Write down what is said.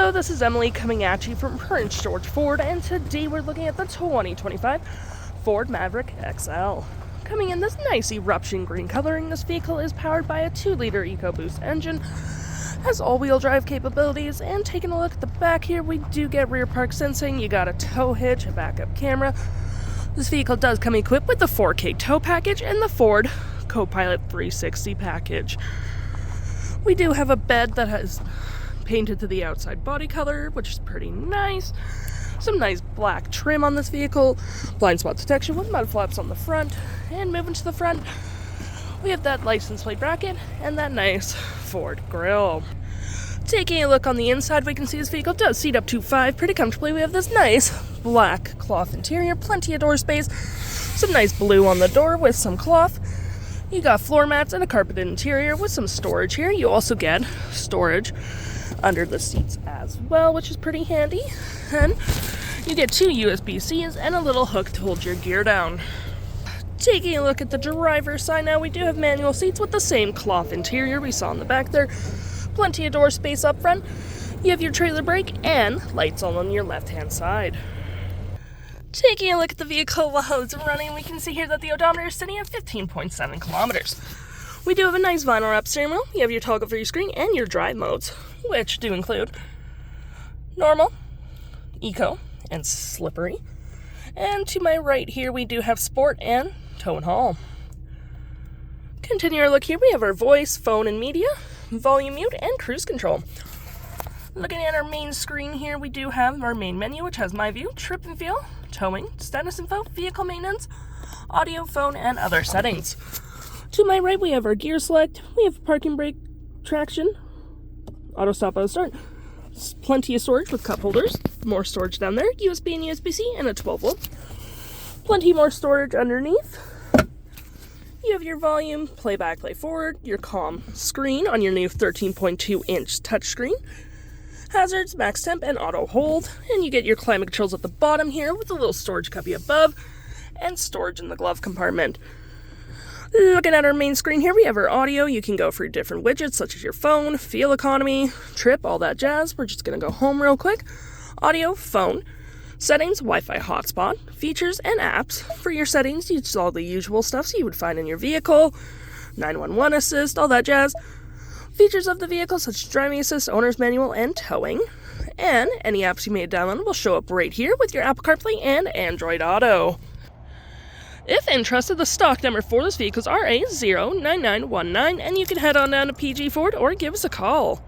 Hello, this is Emily coming at you from Prince George Ford, and today we're looking at the 2025 Ford Maverick XL. Coming in this nice Eruption Green coloring, this vehicle is powered by a 2-liter EcoBoost engine, has all-wheel drive capabilities, and taking a look at the back here, we do get rear park sensing, you got a tow hitch, a backup camera. This vehicle does come equipped with the 4K tow package and the Ford Copilot 360 package. We do have a bed that has painted to the outside body color, which is pretty nice. Some nice black trim on this vehicle, blind spot detection with mud flaps on the front, and moving to the front, we have that license plate bracket and that nice Ford grille. Taking a look on the inside, we can see this vehicle does seat up to 5 pretty comfortably. We have this nice black cloth interior, plenty of door space, some nice blue on the door with some cloth. You got floor mats and a carpeted interior with some storage here. You also get storage under the seats as well, which is pretty handy. And you get 2 USB-Cs and a little hook to hold your gear down. Taking a look at the driver's side now, we do have manual seats with the same cloth interior we saw in the back there. Plenty of door space up front. You have your trailer brake and lights on your left-hand side. Taking a look at the vehicle while it's running, we can see here that the odometer is sitting at 15.7 kilometers. We do have a nice vinyl wrap steering wheel. You have your toggle for your screen and your drive modes, which do include normal, eco, and slippery. And to my right here, we do have sport and tow and haul. Continue our look here, we have our voice, phone and media, volume mute, and cruise control. Looking at our main screen here, we do have our main menu, which has my view, trip and feel, towing, status info, vehicle maintenance, audio, phone, and other settings. To my right, we have our gear select, we have parking brake, traction, auto stop, auto start, plenty of storage with cup holders, more storage down there, USB and USB-C, and a 12-volt. Plenty more storage underneath. You have your volume, play back, play forward, your calm screen on your new 13.2-inch touchscreen, hazards, max temp, and auto hold, and you get your climate controls at the bottom here with a little storage cubby above, and storage in the glove compartment. Looking at our main screen here, we have our audio. You can go for different widgets such as your phone, fuel economy, trip, all that jazz. We're just going to go home real quick. Audio, phone, settings, Wi-Fi-Hot Spot, features, and apps. For your settings, it's all the usual stuff so you would find in your vehicle, 911 assist, all that jazz. Features of the vehicle such as driving assist, owner's manual, and towing. And any apps you may download will show up right here with your Apple CarPlay and Android Auto. If interested, the stock number for this vehicle is RA09919, and you can head on down to PG Ford or give us a call.